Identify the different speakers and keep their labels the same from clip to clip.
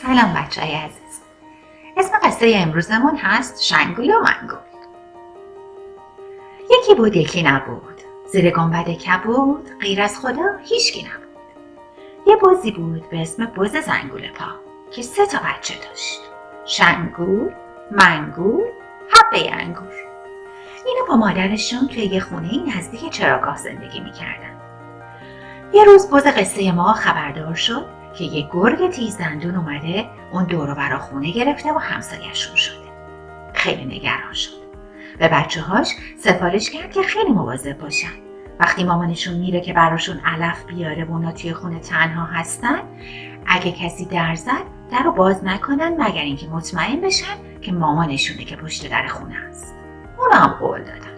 Speaker 1: سلام بچه‌های عزیز. اسم قصه امروزمون هست شنگول و منگول. یکی بود یکی نبود، زیر گنبد کبود، غیر از خدا هیچکی نبود. یه بزی بود به اسم بز زنگول پا که 3 بچه داشت: شنگول، منگول، حبه انگور. اینا با مادرشون توی یه خونه نزدیک چراگاه زندگی میکردن. یه روز بز قصه ما خبردار شد که یه گرگ تیزدندون اومده اون دور و برا خونه گرفته و همسایه‌شون شده. خیلی نگران شد. به بچه‌هاش سفارش کرد که خیلی مواظب باشن. وقتی مامانشون میره که براشون علف بیاره و اونا توی خونه تنها هستن، اگه کسی در زد درو باز نکنن مگر اینکه مطمئن بشن که مامانشونه که پشت در خونه است. اونا هم قول دادن.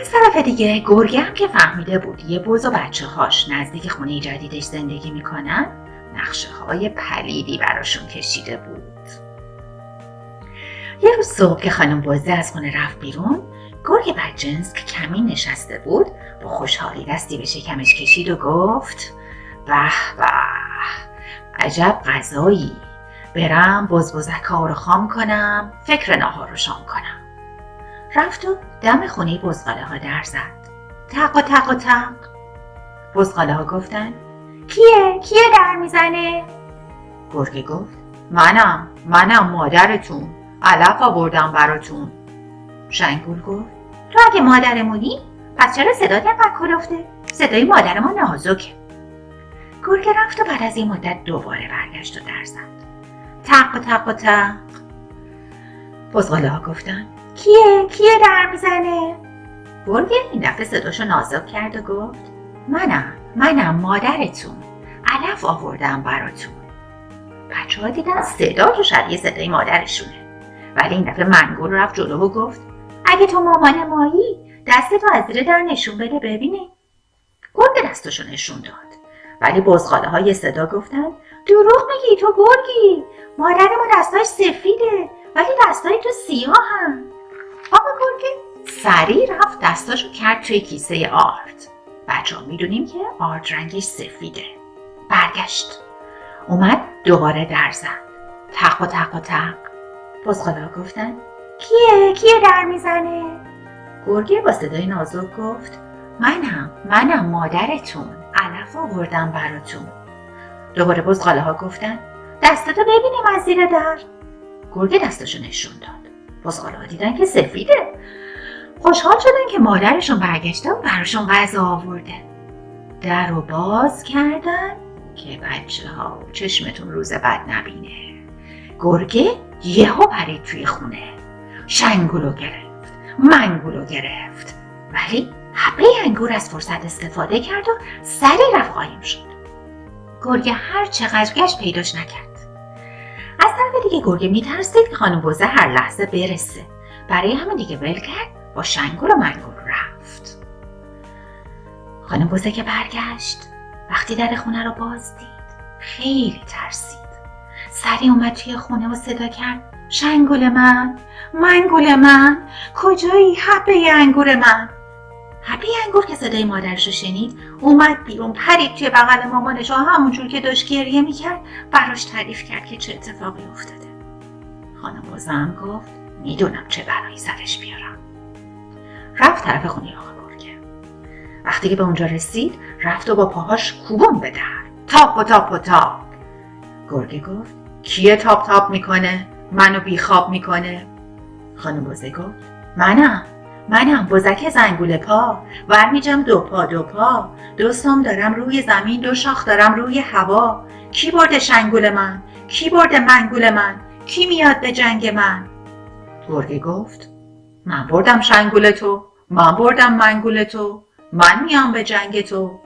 Speaker 1: از طرف دیگه گرگه هم که فهمیده بود یه بز و بچه‌هاش نزدیک خونه جدیدش زندگی میکنن، نقشه‌های پلیدی براشون کشیده بود. یه روز صبح که خانم بزه از خونه رفت بیرون، گرگ بدجنس که کمین نشسته بود با خوشحالی دستی به شکمش کشید و گفت: به به، عجب غذایی، برم بزبزک‌ها رو خام کنم، فکر ناهار رو شام کنم. رفت و دم خونه بزغاله ها در زد. تق و تق و تق. بزغاله ها گفتن: کیه در میزنه؟ گرگه گفت: منم مادرتون، علف آوردم براتون. شنگول گفت: تو اگه مادرمونی پس چرا صدات انقدر کلفته؟ صدای مادر ما نازکه. گرگه رفت و بعد از این مدت دوباره برگشت و در زد. تق و تق و تق. بزغاله ها گفتن: کیه در میزنه؟ گرگه این دفعه صداشو نازک کرد و گفت: منم مادرتون، علف آوردم براتون. بچه ها دیدن صداشو شبیه صدای مادرشونه، ولی این دفعه منگول رفت جلو و گفت: اگه تو مامان مایی دستتو از زیر در نشون بده ببینی. گرگه دستشو نشون داد، ولی بزغاله ها یه صدا گفتن: دروغ میگی، تو گرگی، مادرمون دستاش سفیده ولی دستای تو سیاهن. آقا گرگه سریع رفت دستاشو کرد توی کیسه آرد. بچه‌ها میدونیم که آرد رنگش سفیده. برگشت، اومد دوباره در زد. تق و تق و تق. بزغاله ها گفتن: کیه در میزنه؟ گرگه با صدای نازک گفت: منم مادرتون، علف آوردم براتون. دوباره بزغاله ها گفتن: دستاتو ببینیم از زیر در. گرگه دستاشو نشون داد. بزغاله ها دیدن که سفیده. خوشحال شدن که مادرشون برگشته و براشون غذا آورده. در رو باز کردن که بچه ها چشمتون روز بد نبینه. گرگه یهو پرید توی خونه. شنگولو گرفت، منگولو گرفت، ولی حبه انگور از فرصت استفاده کرد و سریع رفت قایم شد. گرگه هر چقدر گشت پیداش نکرد. از طرف دیگه گرگه میترسید که خانم بزه هر لحظه برسه. برای همین دیگه ول کرد با شنگول و منگول رفت. خانم بزه که برگشت، وقتی در خونه رو باز دید خیلی ترسید. سریع اومد توی خونه و صدا کرد: شنگول من، منگول من، کجایی حبه انگور من؟ حبه انگور که صدای مادرش رو شنید اومد بیرون، پرید توی بغل مامانش و همونجور که داشت گریه میکرد براش تعریف کرد که چه اتفاقی افتاده. خانم بزه هم گفت: میدونم چه بلایی سرش بیارم. رفت طرف خونه آقا گرگه. وقتی که به اونجا رسید رفت و با پاهاش کوبون به در. تاپ و تاپ و تاپ. گرگه گفت: کیه تاپ تاپ میکنه؟ منو بیخواب میکنه؟ خانم بزه گفت: منم بزک زنگول پا، ورمیجم دو پا، 2 سم دارم روی زمین، 2 شاخ دارم روی هوا. کی برده شنگول من؟ کی برده منگول من؟ کی میاد به جنگ من؟ گرگه گفت: من بردم شنگول تو، من بردم منگول تو، من میام به جنگ تو.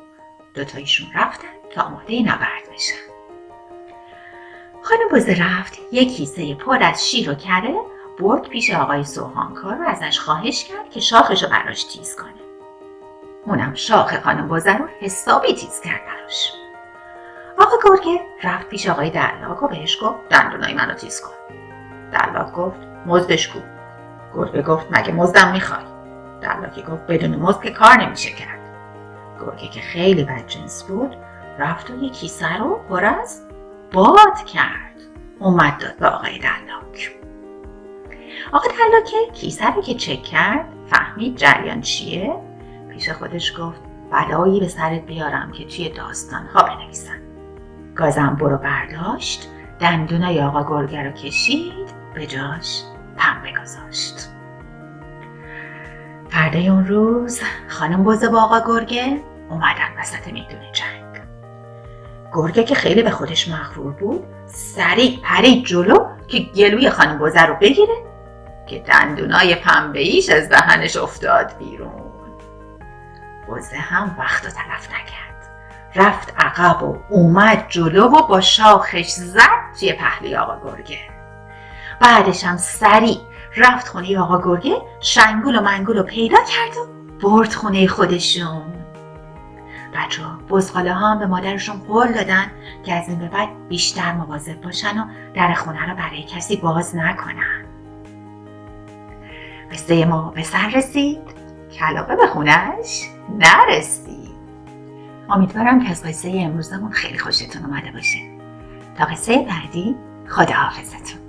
Speaker 1: 2 تایشون رفتن تا آماده نبرد بشن. خانم بزه رفت یک کیسه پر از شیر و کره برد پیش آقای سوهانکار و ازش خواهش کرد که شاخشو براش تیز کنه. اونم شاخ خانم بزه رو حسابی تیز کرد براش. آقا گرگه رفت پیش آقای دلاک و بهش گفت: دندونای منو تیز کن. دلاک گفت: مزدش کو؟ گرگه گفت: مگه مزدم میخوای؟ دلاک گفت: بدون مزد که کار نمیشه کرد. گرگه که خیلی بدجنس بود رفت و یک کیسه رو پر از باد کرد. اومد داد به آقای دلاک. آقا دلاک کیسه رو که چک کرد فهمید جریان چیه. پیش خودش گفت بلایی به سرت بیارم که توی داستان ها بنویسن. گازنبر رو برداشت، دندونای آقا گرگه رو کشید، به جاش پنبه گذاشت. فردای اون روز خانم بزه با آقا گرگه اومدن وسط میدون جنگ. گرگه که خیلی به خودش مغرور بود سریع پرید جلو که گلوی خانم بزه رو بگیره که دندونای پنبه‌ایش از دهنش افتاد بیرون. بزه هم وقت رو تلف نکرد، رفت عقب و اومد جلو و با شاخش زد توی پهلوی آقا گرگه. بعدش هم سریع رفت خونه آقا گرگه، شنگول و منگول رو پیدا کرد و برد خونه خودشون. بچه ها بزغاله ها هم به مادرشون قول دادن که از این به بعد بیشتر مواظب باشن و در خونه رو برای کسی باز نکنن. قصه ما به سر رسید، کلاغه به خونش نرسید. امیدوارم که از قصه امروزمون خیلی خوشتون اومده باشه. تا قصه بعدی خداحافظتون.